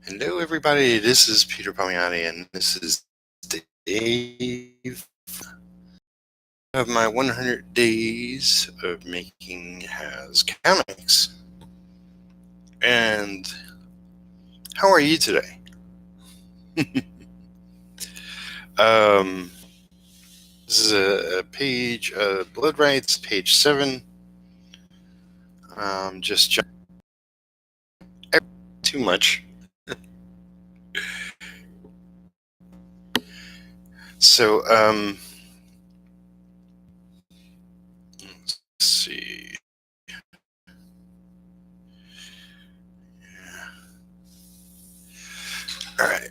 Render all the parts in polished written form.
Hello, everybody. This is Peter Palmiani, and this is Dave of my 100 Days of Making Has Comics. And how are you today? This is a page, Blood Rights, page 7. Just too much. So, let's see. All right.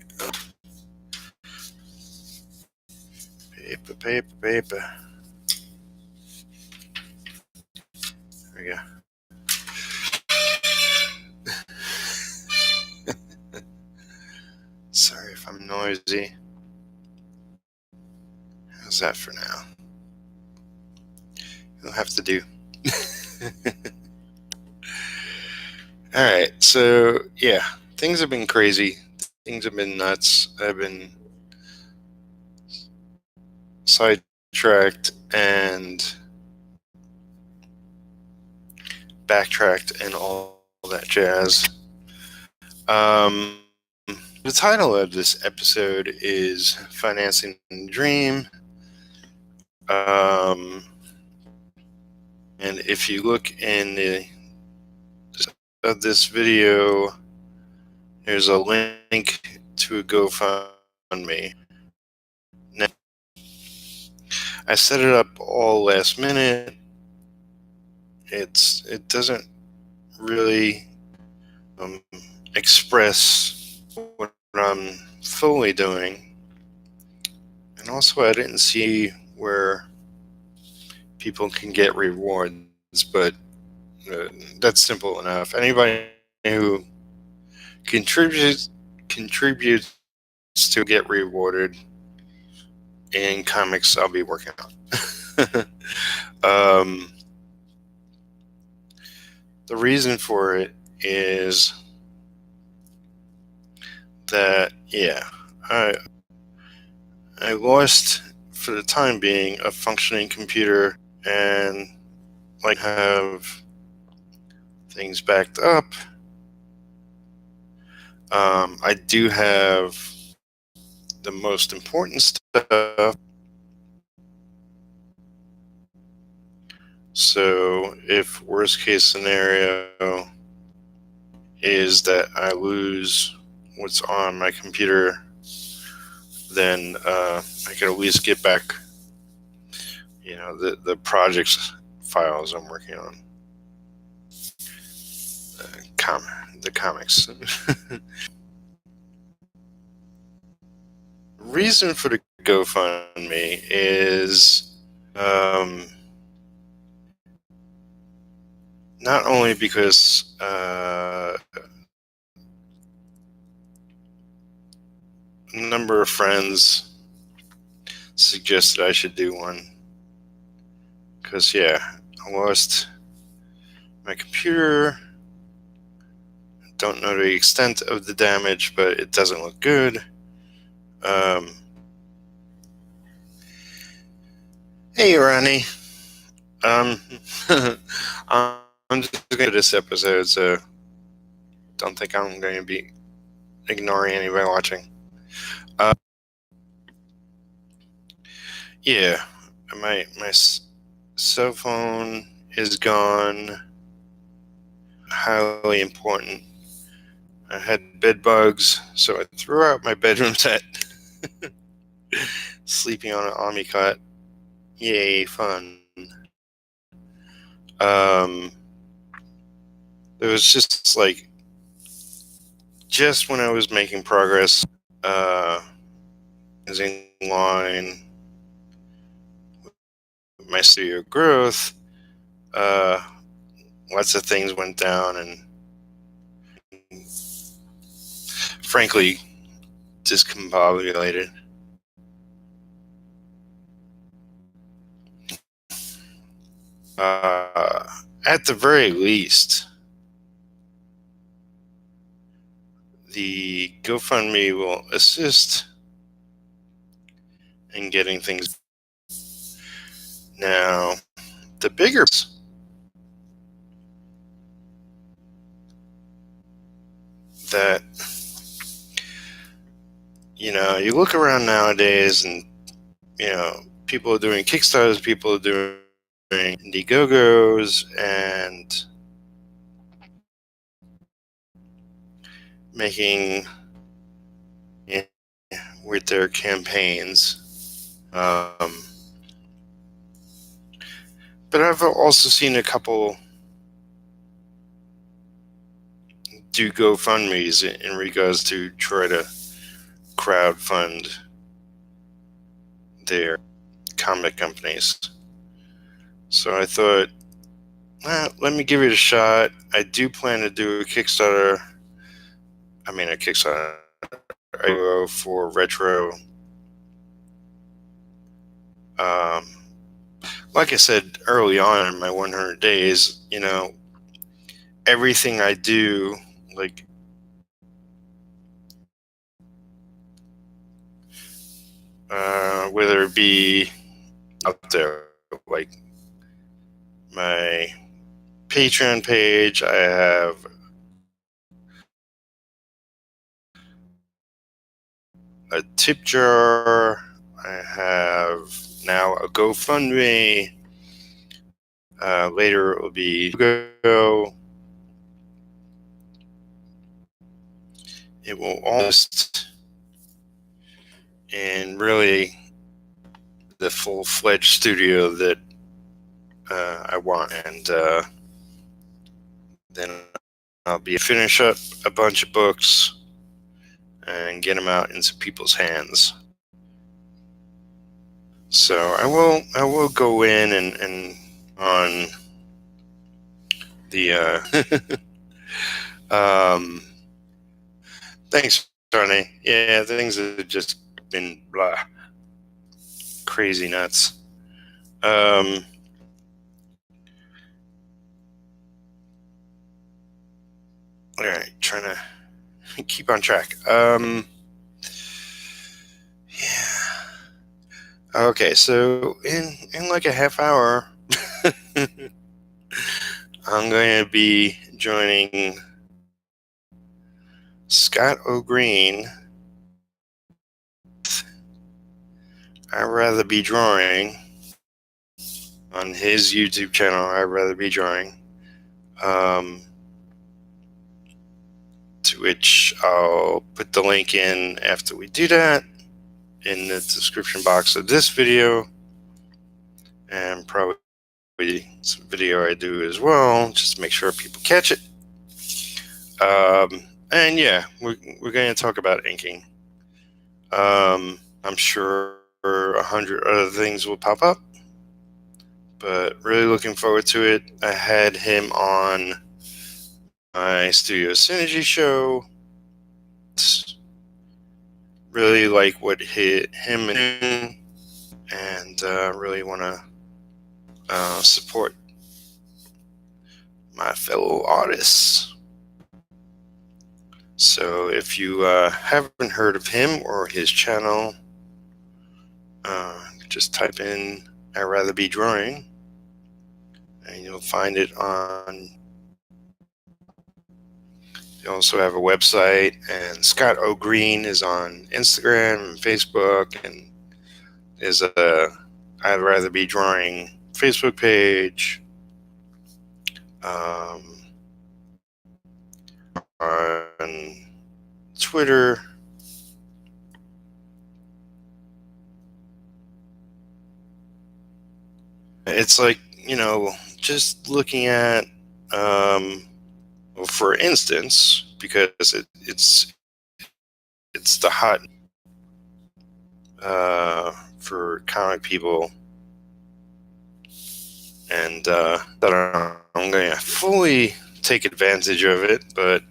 Paper. There we go. Sorry if I'm noisy. How's that for now? You'll have to do. Alright, so yeah, things have been crazy. Things have been nuts. I've been sidetracked and backtracked and all that jazz. The title of this episode is Financing the Dream. And if you look in this video, there's a link to a GoFundMe. Now, I set it up all last minute. It doesn't really express what I'm fully doing, and also I didn't see where people can get rewards, but that's simple enough. Anybody who contributes to get rewarded in comics I'll be working on. The reason for it is that, I lost, for the time being, a functioning computer and have things backed up. I do have the most important stuff. So if worst case scenario is that I lose what's on my computer, then I can at least get back, the projects files I'm working on. The comics. Reason for the GoFundMe is not only because a number of friends suggested I should do one, because I lost my computer. Don't know the extent of the damage, but it doesn't look good. Hey, Ronnie. I'm just going to do this episode, so don't think I'm going to be ignoring anybody watching. My cell phone is gone. Highly important. I had bed bugs, so I threw out my bedroom set. Sleeping on an Omni cot. Yay, fun. It was just when I was making progress, in line with my studio growth, lots of things went down, and frankly, discombobulated. At the very least, the GoFundMe will assist in getting things. Now, the bigger that, you look around nowadays and, people are doing Kickstarters, people are doing Indiegogos, and making with their campaigns. But I've also seen a couple do GoFundMes in regards to try to crowdfund their comic companies. So I thought, let me give it a shot. I do plan to do a Kickstarter for retro. Like I said early on in my 100 days, everything I do, like, whether it be out there, like my Patreon page, I have a tip jar, I have now a GoFundMe, later it will be Go. It will almost, and really the full-fledged studio that I want, and then I'll finish up a bunch of books and get them out into people's hands. So I will go in and on the thanks, Tony. Yeah, things have just been crazy nuts. All right, trying to keep on track. Yeah. Okay, so in like a half hour, I'm going to be joining Scott O'Green. I'd rather be drawing on his YouTube channel. I'd rather be drawing. To which I'll put the link in after we do that in the description box of this video, and probably some video I do as well, just to make sure people catch it. And yeah, we're going to talk about inking. I'm sure 100 other things will pop up, but really looking forward to it. I had him on my Studio Synergy show. Really like what hit him, and really want to support my fellow artists. So if you haven't heard of him or his channel, just type in I'd rather be drawing, and you'll find it on. You also have a website, and Scott O'Green is on Instagram and Facebook, and there's a I'd rather be drawing Facebook page. On Twitter. It's like, just looking at, for instance, because it's the hot for comic people, and that I'm going to fully take advantage of it, but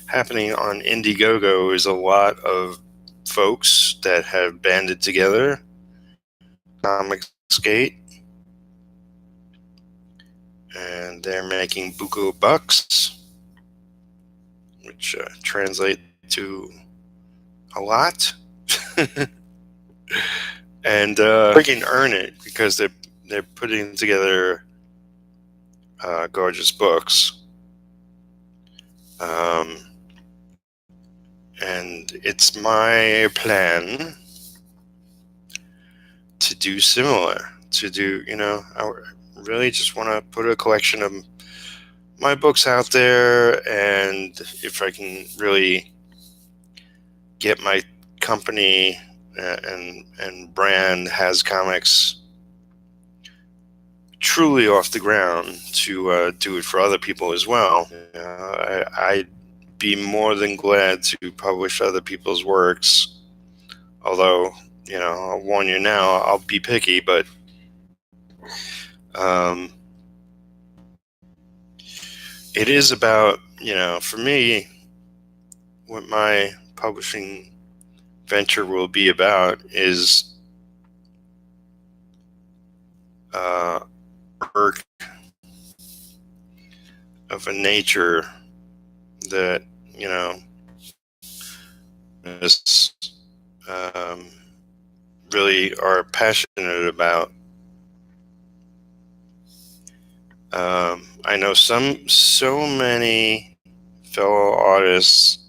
happening on Indiegogo is a lot of folks that have banded together, comic skate, and they're making buku bucks which translate to a lot. And freaking earn it, because they're putting together gorgeous books. And it's my plan to do similar. I really just want to put a collection of my books out there, and if I can really get my company and brand Has Comics truly off the ground, to do it for other people as well. I'd be more than glad to publish other people's works, although, I'll warn you now, I'll be picky, but it is about, for me, what my publishing venture will be about is work of a nature that, is really are passionate about. I know so many fellow artists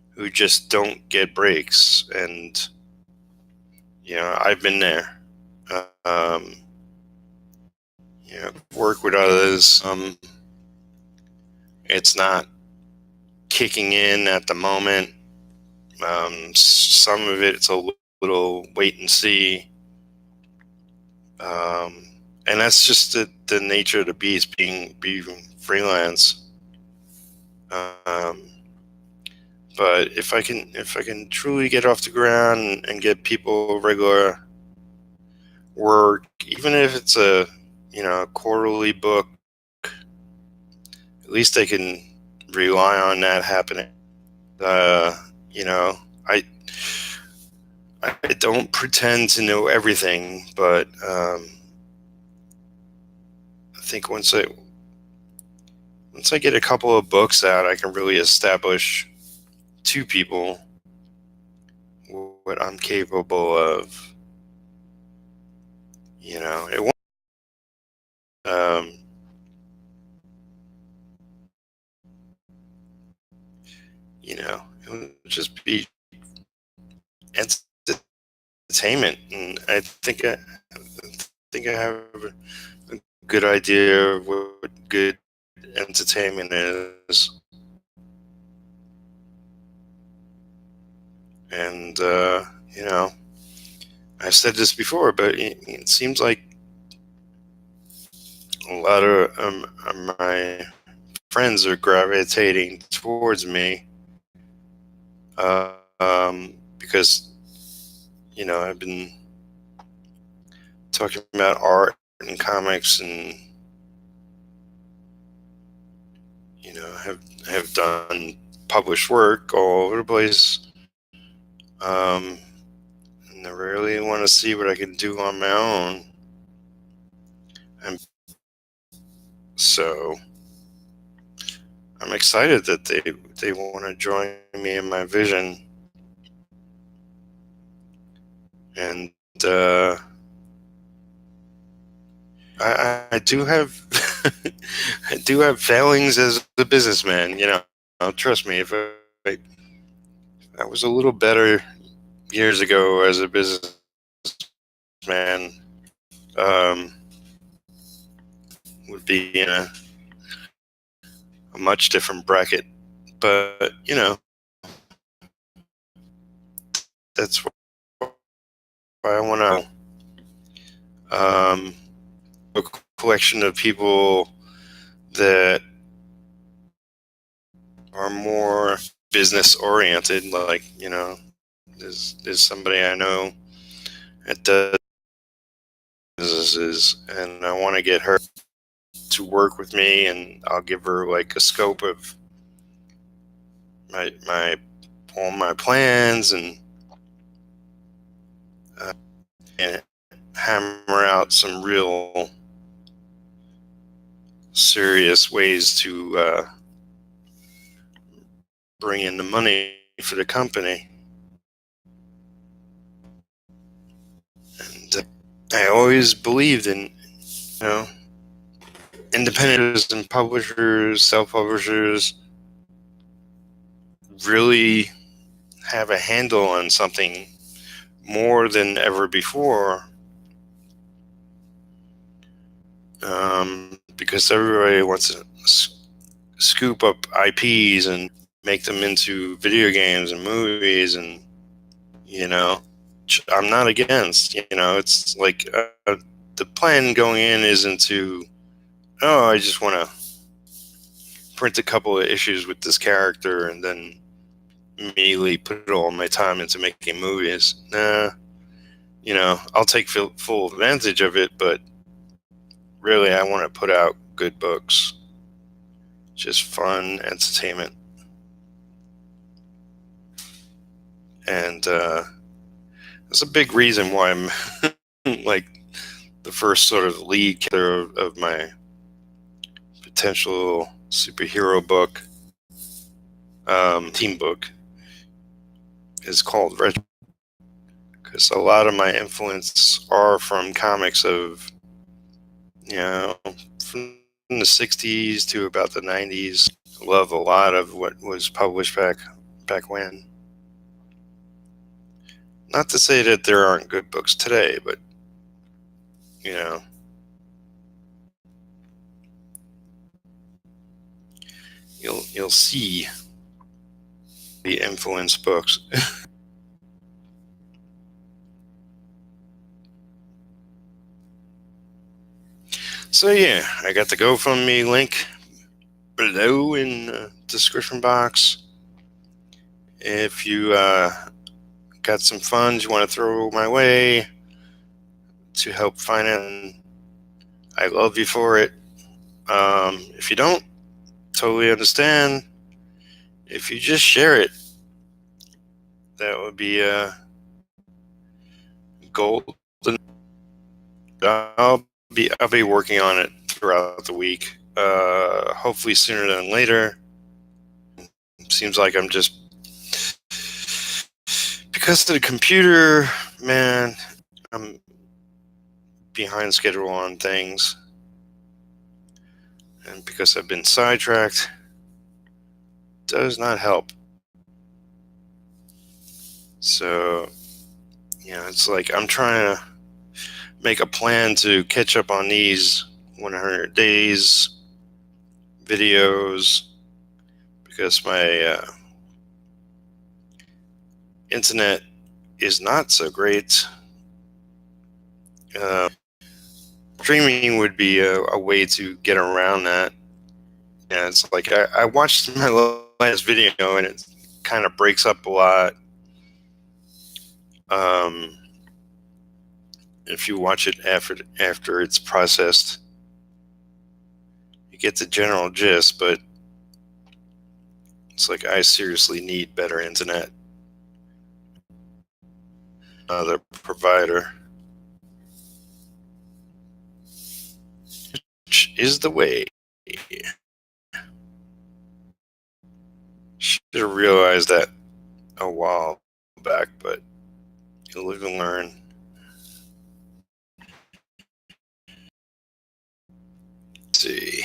who just don't get breaks, and I've been there. Work with others. It's not kicking in at the moment. Some of it's a little wait and see. And that's just the nature of the beast, being freelance. But if I can truly get off the ground and get people regular work, even if it's a quarterly book, at least they can rely on that happening. I don't pretend to know everything, but I think once I get a couple of books out, I can really establish to people what I'm capable of. It won't. It would just be entertainment, and I think I have a good idea of what good entertainment is. And I've said this before, but it seems like a lot of my friends are gravitating towards me, because I've been talking about art and comics, and have done published work all over the place, and I really want to see what I can do on my own. And so I'm excited that they want to join me in my vision. And I do have I do have failings as a businessman. Trust me, if I was a little better years ago as a businessman, would be in a much different bracket. But that's why I want to a collection of people that are more business oriented. Like, there's somebody I know that does businesses, and I want to get her to work with me, and I'll give her like a scope of all my plans, and hammer out some real serious ways to bring in the money for the company. And I always believed in, independents and publishers, self-publishers really have a handle on something more than ever before, because everybody wants to scoop up IPs and make them into video games and movies, and I'm not against. It's like the plan going in isn't to, I just want to print a couple of issues with this character and then immediately put all my time into making movies. Nah, I'll take full advantage of it, but really I want to put out good books. Just fun entertainment. And that's a big reason why I'm like the first sort of lead character of my potential superhero book, team book, is called rescheduled, because a lot of my influence are from comics of, from the 60s to about the 90s. I love a lot of what was published back when. Not to say that there aren't good books today, but you'll see the influence books. So yeah, I got the GoFundMe link below in the description box. If you got some funds you want to throw my way to help finance, I love you for it. If you don't, totally understand. If you just share it, that would be golden. I'll be working on it throughout the week. Hopefully sooner than later. Seems like I'm just, because of the computer, man, I'm behind schedule on things, and because I've been sidetracked, does not help. So it's like I'm trying to make a plan to catch up on these 100 days videos, because my internet is not so great. Streaming would be a way to get around that. Yeah, it's like I watched my last video and it kind of breaks up a lot. If you watch it after it's processed, you get the general gist, but it's like I seriously need better internet. Another provider, which is the way. Should have realized that a while back, but you'll live and learn. Let's see.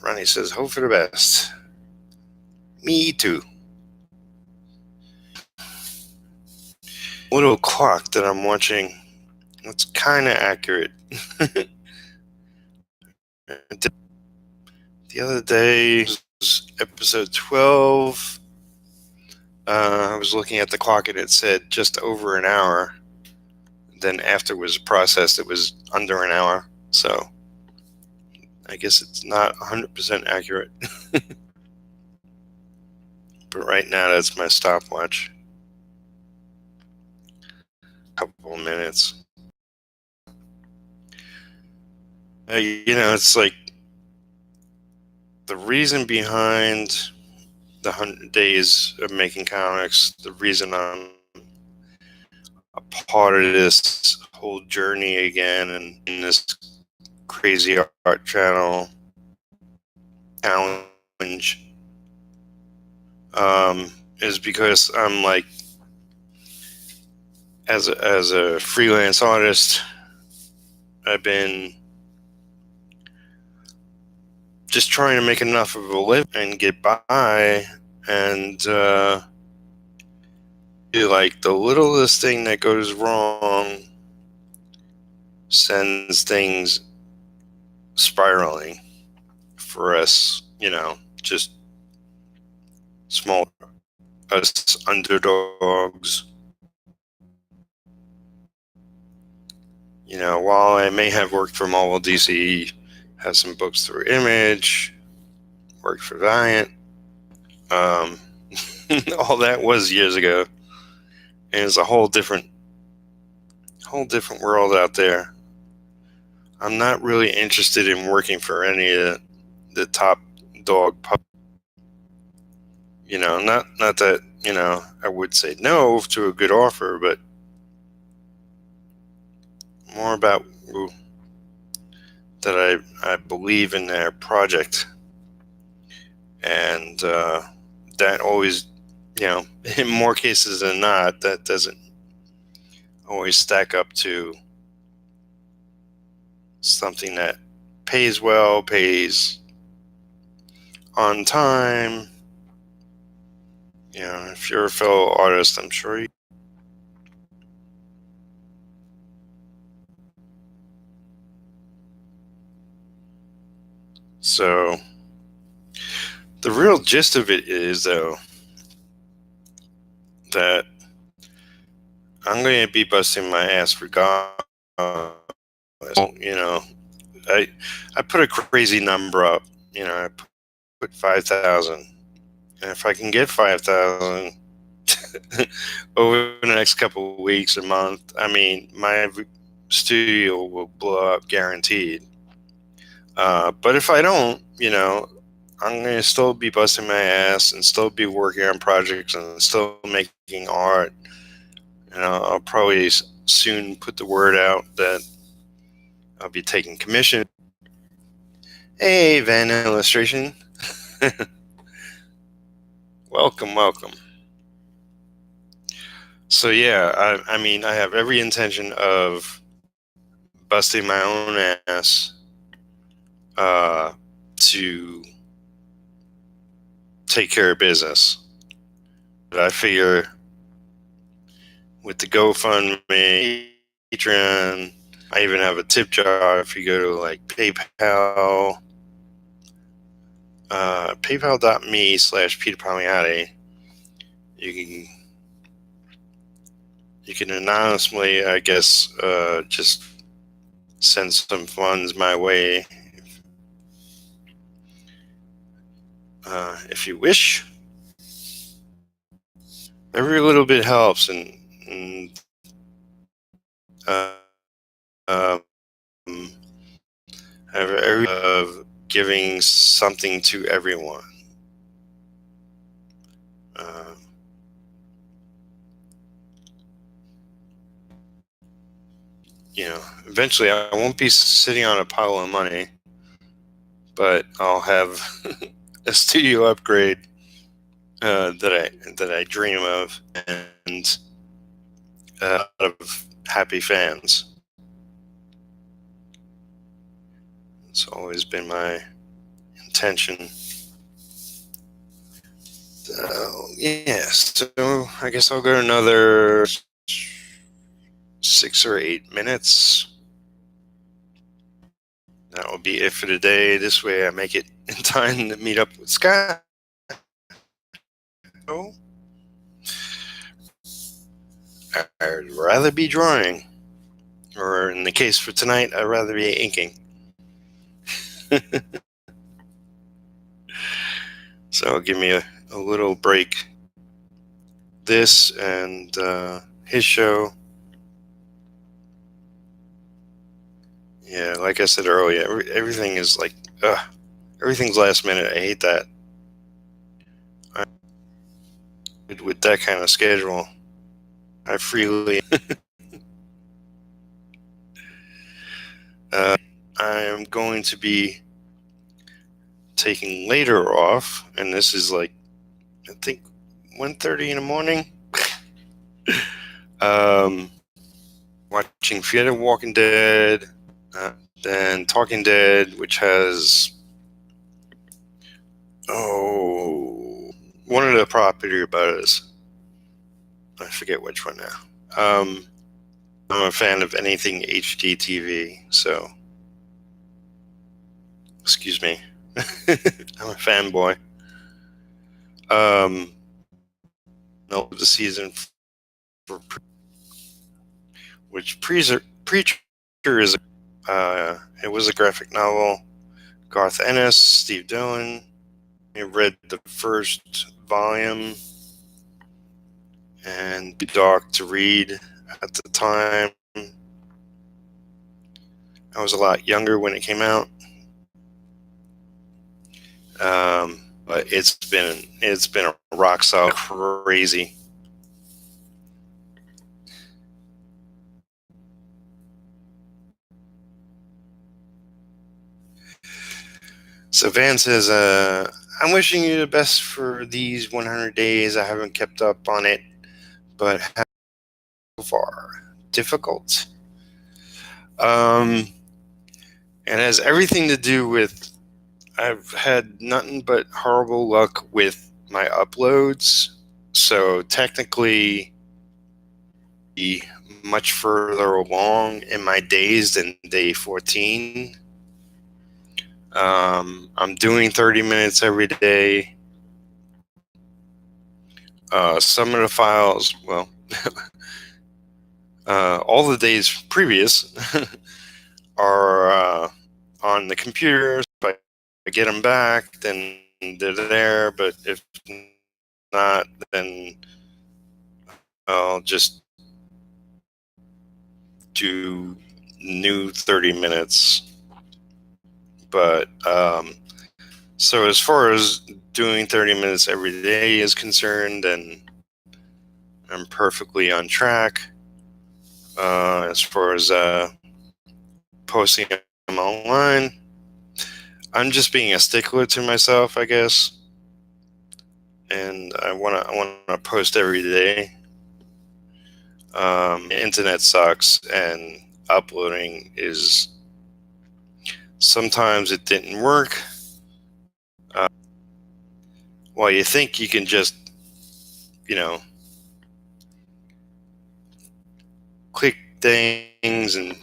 Ronnie says, hope for the best. Me too. Little clock that I'm watching, it's kind of accurate. The other day was episode 12. I was looking at the clock and it said just over an hour. Then after it was processed, it was under an hour. So I guess it's not 100% accurate. But right now, that's my stopwatch. Couple of minutes. It's like the reason behind the 100 days of making comics, the reason I'm a part of this whole journey again, and in this crazy art channel challenge, is because I'm like, as a freelance artist, I've been just trying to make enough of a living and get by, and like the littlest thing that goes wrong sends things spiraling for us, just small us underdogs. While I may have worked for Marvel, DC, have some books through Image, worked for Valiant, all that was years ago, and it's a whole different world out there. I'm not really interested in working for any of the top dog pub. Not that I would say no to a good offer, but more about that I believe in their project, and that always, in more cases than not, that doesn't always stack up to something that pays well, pays on time. If you're a fellow artist, I'm sure you. So the real gist of it is, though, that I'm going to be busting my ass regardless. I put a crazy number up. I put 5,000, and if I can get 5,000 over the next couple of weeks, a month, I mean, my studio will blow up, guaranteed. But if I don't, I'm going to still be busting my ass and still be working on projects and still making art. I'll probably soon put the word out that I'll be taking commission. Hey, Van Illustration. Welcome. So yeah, I mean, I have every intention of busting my own ass to take care of business. But I figure with the GoFundMe, Patreon, I even have a tip jar. If you go to like PayPal, paypal.me/Peter Palmiati, you can anonymously, I guess, just send some funds my way if you wish. Every little bit helps, and every of giving something to everyone. Eventually I won't be sitting on a pile of money, but I'll have a studio upgrade that I dream of, and a lot of happy fans. It's always been my intention. So I guess I'll go another 6 or 8 minutes. That will be it for today. This way I make it in time to meet up with Scott. I'd rather be drawing, or in the case for tonight, I'd rather be inking. So give me a little break. This and his show. Yeah, like I said earlier, everything is like, everything's last minute. I hate that. With that kind of schedule, I freely. I am going to be taking later off, and this is like I think 1:30 in the morning. Um, watching Fear the Walking Dead, then Talking Dead, which has one of the property about us. I forget which one now. I'm a fan of anything HD TV, so excuse me. I'm a fanboy. No, the season for which Preacher is. It was a graphic novel. Garth Ennis, Steve Dillon. I read the first volume, and too dark to read at the time. I was a lot younger when it came out. But it's been a rock solid, crazy. So Van says, I'm wishing you the best for these 100 days. I haven't kept up on it, but so far difficult. It has everything to do with I've had nothing but horrible luck with my uploads. So technically, much further along in my days than day 14. I'm doing 30 minutes every day. Some of the files, well, all the days previous are on the computer. If I get them back, then they're there. But if not, then I'll just do new 30 minutes. But so as far as doing 30 minutes every day is concerned, then I'm perfectly on track. As far as posting them online, I'm just being a stickler to myself, I guess. And I want to post every day. Internet sucks, and uploading is sometimes it didn't work. Well, you think you can just, click things and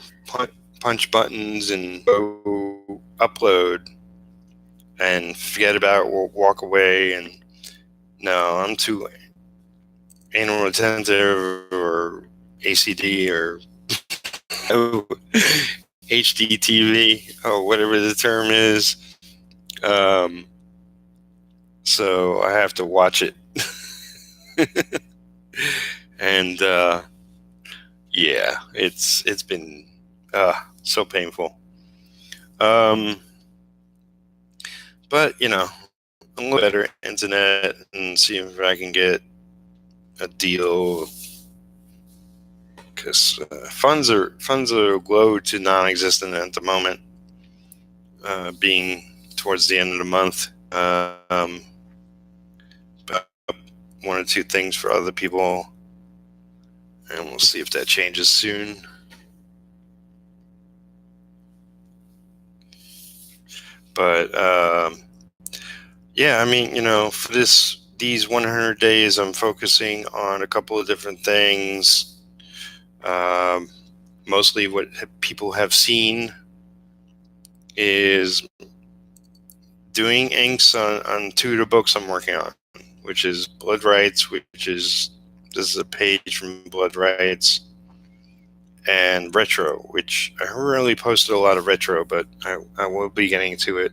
punch buttons and go upload and forget about it, walk away. And no, I'm too anal retentive or ACD or HD TV or whatever the term is. So I have to watch it. And yeah, it's been so painful. But I'm looking better internet and see if I can get a deal, because funds are low to non-existent at the moment, being towards the end of the month. But one or two things for other people, and we'll see if that changes soon. But yeah, I mean, for these 100 days, I'm focusing on a couple of different things. Mostly what people have seen is doing inks on two of the books I'm working on, which is Blood Rights, this is a page from Blood Rights, and Retro, which I haven't really posted a lot of Retro, but I will be getting to it.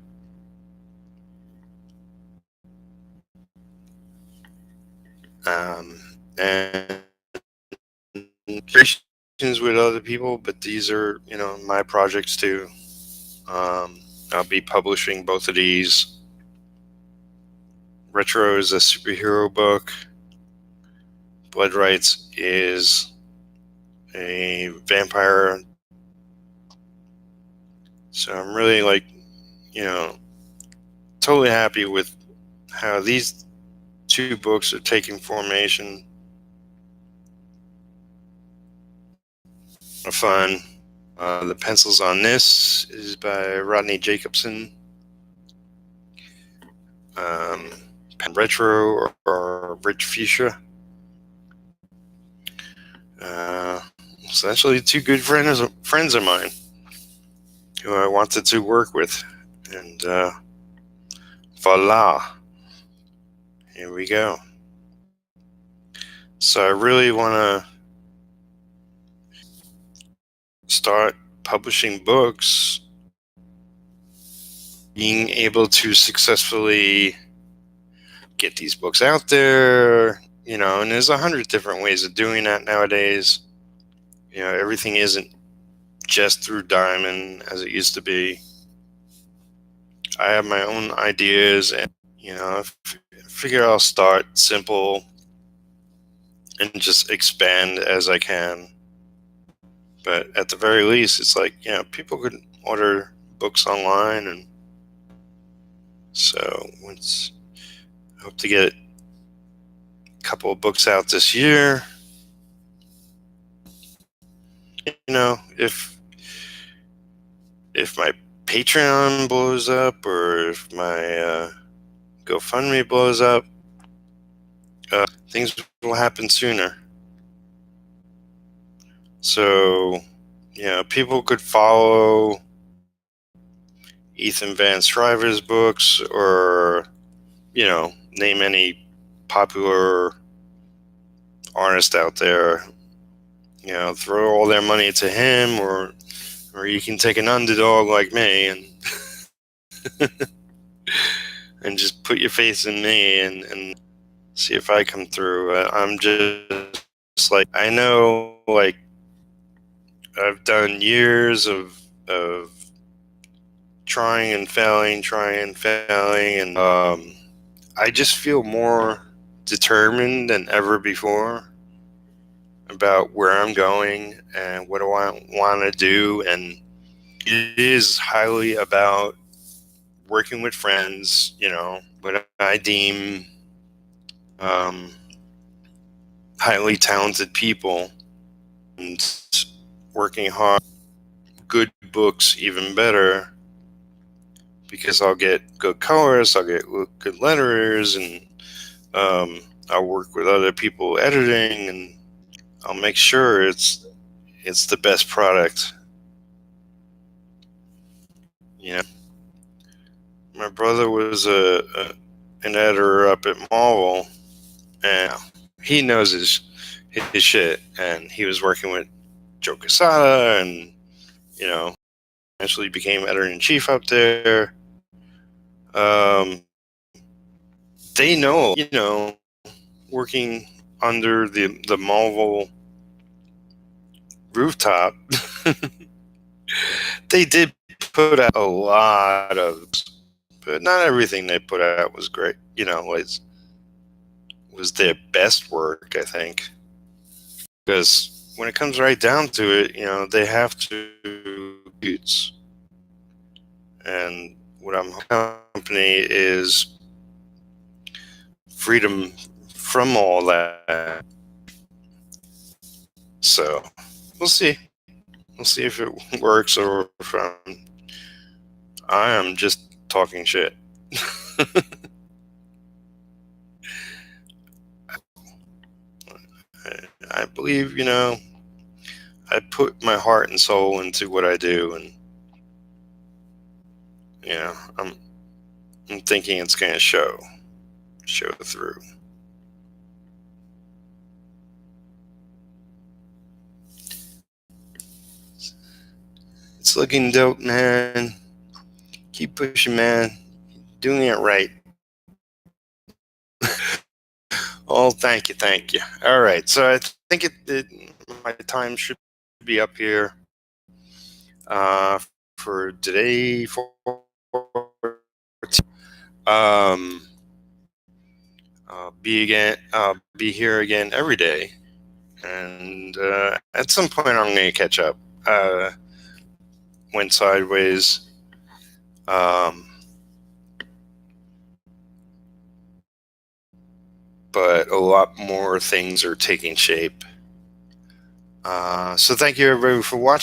And with other people, but these are my projects too. I'll be publishing both of these. Retro is a superhero book. Blood Rights is a vampire. So I'm really totally happy with how these 2 books are taking formation. Fun. The pencils on this is by Rodney Jacobson. Pen Retro or Rich Fuchsia. Essentially 2 good friends of mine who I wanted to work with. And voila. Here we go. So I really want to start publishing books, being able to successfully get these books out there, and there's 100 different ways of doing that nowadays. Everything isn't just through Diamond as it used to be. I have my own ideas, and I figure I'll start simple and just expand as I can. But at the very least, it's like, people could order books online, and so I hope to get a couple of books out this year. If my Patreon blows up, or if my GoFundMe blows up, things will happen sooner. So, people could follow Ethan Van Sciver's books, or, name any popular artist out there. Throw all their money to him, or you can take an underdog like me and and just put your faith in me and see if I come through. I'm just like, I know, like, I've done years of trying and failing, and I just feel more determined than ever before about where I'm going and what do I want to do. And it is highly about working with friends, what I deem highly talented people, and working hard. Good books even better, because I'll get good colors, I'll get good letters, and I'll work with other people editing, and I'll make sure it's the best product. My brother was an editor up at Marvel, and he knows his shit, and he was working with Joe Quesada, and eventually became editor-in-chief up there. They know, working under the Marvel rooftop, they did put out a lot of, but not everything they put out was great. Was their best work, I think. Because when it comes right down to it, they have to use. And what I'm company is freedom from all that. So we'll see. We'll see if it works, or if I am just talking shit. I believe, I put my heart and soul into what I do, and I'm thinking it's going to show through. It's looking dope, man. Keep pushing, man. Doing it right. Oh, thank you. All right, so I think my time should be up here for today. I'll be here again every day, and at some point I'm going to catch up. Went sideways. but a lot more things are taking shape. So thank you everybody for watching.